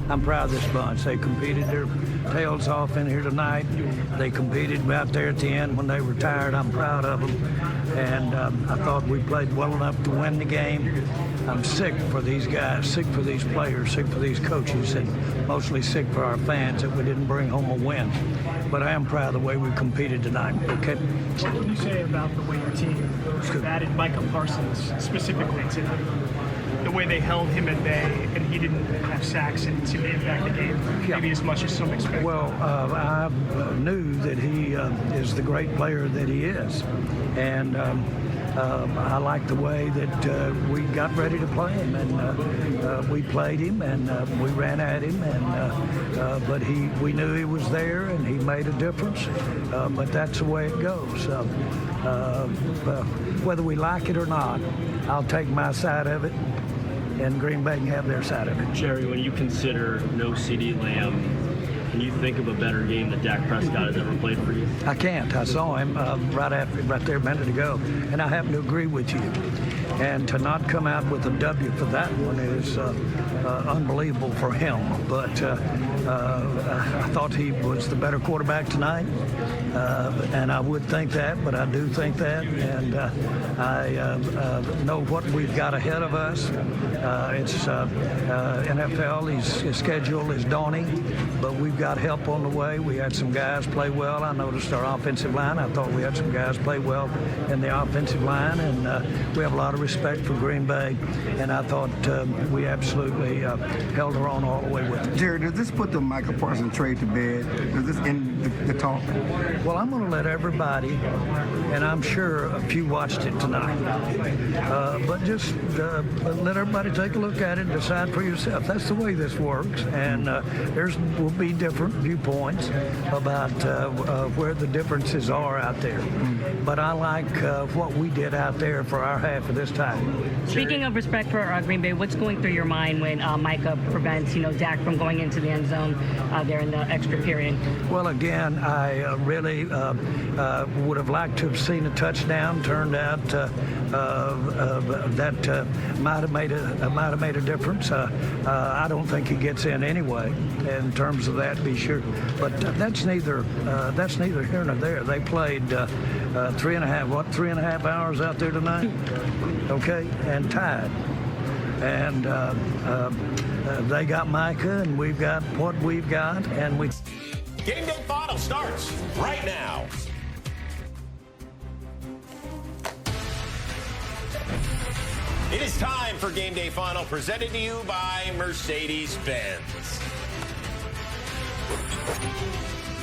I'm proud of this bunch. They competed their tails off in here tonight. They competed out there at the end when they were tired. I'm proud of them. And I thought we played well enough to win the game. I'm sick for these guys, sick for these players, sick for these coaches, and mostly sick for our fans that we didn't bring home a win. But I am proud of the way we competed tonight. Okay. What can you say about the way your team added Micah Parsons specifically tonight? The way they held him at bay, and he didn't have sacks and seemed to impact the game maybe as much as some expect. Well, I knew that he is the great player that he is, and I like the way that we got ready to play him, and we played him, and we ran at him, and but we knew he was there, and he made a difference. But that's the way it goes. Whether we like it or not, I'll take my side of it, and Green Bay can have their side of it. Jerry, when you consider no CeeDee Lamb, can you think of a better game that Dak Prescott has ever played for you? I can't. I saw him right there a minute ago, and I happen to agree with you. And to not come out with a W for that one is unbelievable for him. But I thought he was the better quarterback tonight, and I would think that, but I do think that. And I know what we've got ahead of us. It's NFL, his schedule is daunting, but we've got help on the way. We had some guys play well. I noticed our offensive line. I thought we had some guys play well in the offensive line, and we have a lot of respect for Green Bay, and I thought we absolutely held her on all the way with it. Jerry, does this put the Micah Parsons trade to bed? Does this end the talk? Well, I'm going to let everybody, and I'm sure a few watched it tonight, but just let everybody take a look at it and decide for yourself. That's the way this works, and will be different viewpoints about where the differences are out there. But I like what we did out there for our half of this time. Speaking of respect for Green Bay, what's going through your mind when Micah prevents, Dak from going into the end zone there in the extra period? Well, again, I really would have liked to have seen a touchdown. Turned out that might have made a difference. I don't think he gets in anyway. In terms of that, be sure. But that's neither here nor there. They played 3.5 hours out there tonight. Okay, and tied. And they got Micah, and we've got what we've got, and we. Game Day Final starts right now. It is time for Game Day Final, presented to you by Mercedes-Benz.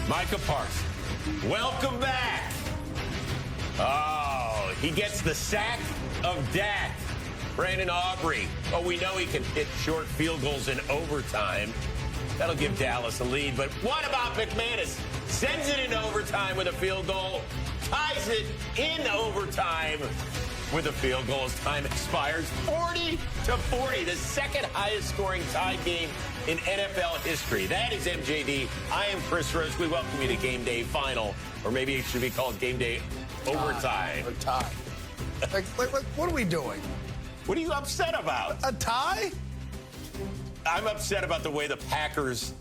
Micah Parsons, welcome back. Oh, he gets the sack of Dak. Brandon Aubrey. Oh, we know he can hit short field goals in overtime. That'll give Dallas a lead. But what about McManus? Sends it in overtime with a field goal. Ties it in overtime with a field goal as time expires. 40-40, the second highest scoring tie game in NFL history. That is MJD. I am Chris Rose. We welcome you to Game Day Final, or maybe it should be called Game Day Overtime. Or tie. Like, what are we doing? What are you upset about? A tie? I'm upset about the way the Packers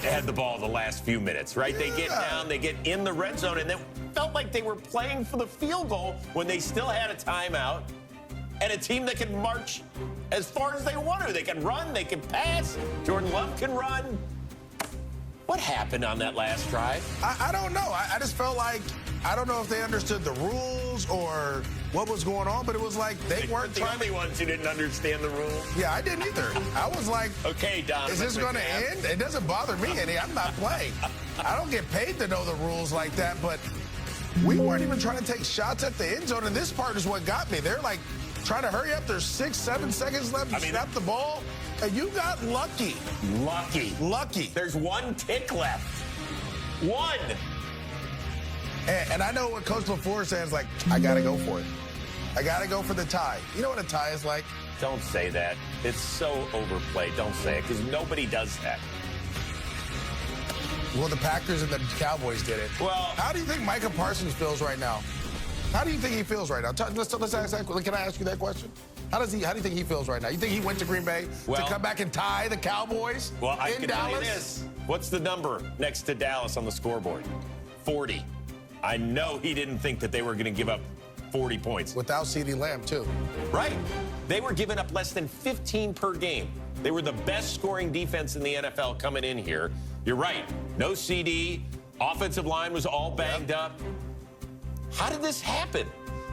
had the ball the last few minutes, right? They get down, they get in the red zone, and they felt like they were playing for the field goal when they still had a timeout, and a team that can march as far as they want to. They can run, they can pass. Jordan Love can run. What happened on that last drive? I don't know. I just felt like, I don't know if they understood the rules or what was going on, but it was like they weren't the only ones who didn't understand the rules. Yeah, I didn't either. I was like, okay, Donovan, is this going to end? It doesn't bother me any. I'm not playing. I don't get paid to know the rules like that, but we weren't even trying to take shots at the end zone, and this part is what got me. They're like trying to hurry up. There's 6-7 seconds left to snap the ball, and you got lucky. Lucky. There's one tick left. One. And I know what Coach LaFleur says, like, I got to go for it. I got to go for the tie. You know what a tie is like? Don't say that. It's so overplayed. Don't say it, because nobody does that. Well, the Packers and the Cowboys did it. Well, how do you think Micah Parsons feels right now? How do you think he feels right now? Let's ask that. Can I ask you that question? How do you think he feels right now? You think he went to Green Bay to come back and tie the Cowboys Well, I in can Dallas? tell you this. What's the number next to Dallas on the scoreboard? 40. I know he didn't think that they were going to give up 40 points. Without CeeDee Lamb, too. Right. They were giving up less than 15 per game. They were the best scoring defense in the NFL coming in here. You're right. No CD. Offensive line was all banged up. How did this happen?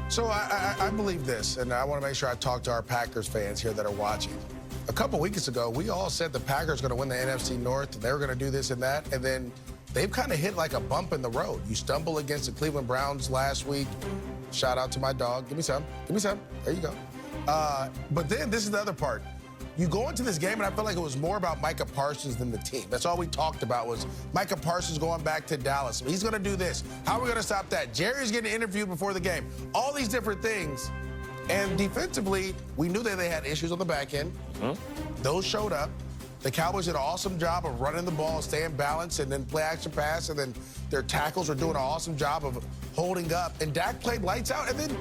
So I believe this, and I want to make sure I talk to our Packers fans here that are watching. A couple weeks ago, we all said the Packers are going to win the NFC North, and they were going to do this and that, and then they've kind of hit like a bump in the road. You stumble against the Cleveland Browns last week. Shout out to my dog. Give me some. Give me some. There you go. But then this is the other part. You go into this game, and I felt like it was more about Micah Parsons than the team. That's all we talked about was Micah Parsons going back to Dallas. He's going to do this. How are we going to stop that? Jerry's getting interviewed before the game. All these different things. And defensively, we knew that they had issues on the back end. Those showed up. The Cowboys did an awesome job of running the ball, staying balanced, and then play action pass, and then their tackles were doing an awesome job of holding up. And Dak played lights out, and then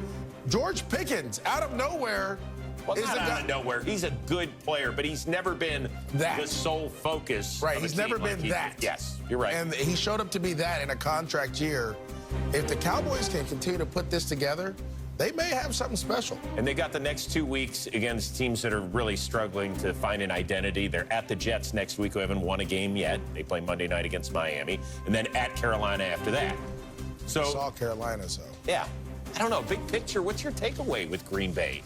George Pickens, out of nowhere, Well, not out of nowhere. He's a good player, but he's never been the sole focus. Right, of a he's team never like been he- that. Yes, you're right. And he showed up to be that in a contract year. If the Cowboys can continue to put this together, they may have something special. And they got the next 2 weeks against teams that are really struggling to find an identity. They're at the Jets next week, who haven't won a game yet. They play Monday night against Miami, and then at Carolina after that. So, I saw Carolina, so. yeah, I don't know. Big picture, what's your takeaway with Green Bay?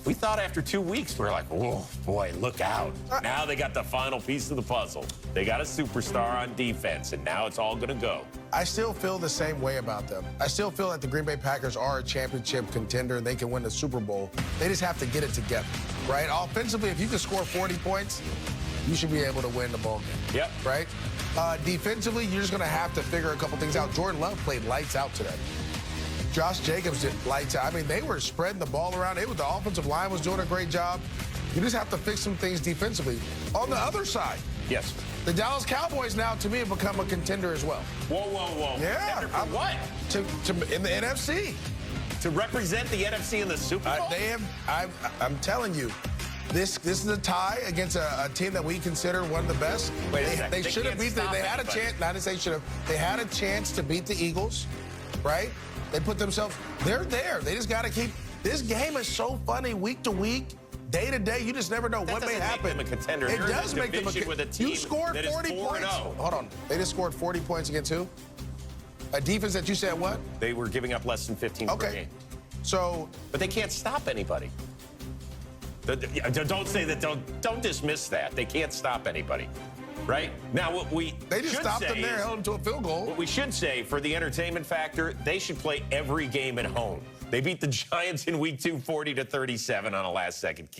We thought after 2 weeks, we were like, whoa, boy, look out. Now they got the final piece of the puzzle. They got a superstar on defense, and now it's all going to go. I still feel the same way about them. I still feel that the Green Bay Packers are a championship contender and they can win the Super Bowl. They just have to get it together, right? Offensively, if you can score 40 points, you should be able to win the ball game. Yep. Right? Defensively, you're just going to have to figure a couple things out. Jordan Love played lights out today. Josh Jacobs did lights out. I mean, they were spreading the ball around. The offensive line was doing a great job. You just have to fix some things defensively. On the other side, yes, the Dallas Cowboys now, to me, have become a contender as well. Whoa, whoa, whoa. Yeah. Contender for what? In the NFC. To represent the NFC in the Super Bowl? They have. I'm telling you, this is a tie against a team that we consider one of the best. Wait a second. They should have can't beat. They stop had a anybody. chance. Not to say should have. They had a chance to beat the Eagles, right? They put themselves. They're there. They just got to keep. This game is so funny week to week. Day to day, you just never know what may happen. Make them a contender. It They're in does a make them a division with a team You scored that is 40 points. 4-0. Hold on. They just scored 40 points against who? A defense that you said what? They were giving up less than 15 per Okay. game. So, But they can't stop anybody. Don't say that. Don't dismiss that. They can't stop anybody. Right? Now, what we they just should stopped say them there, is- held them to a field goal. What we should say for the entertainment factor, they should play every game at home. They beat the Giants in week 2, 40-37 on a last-second kick.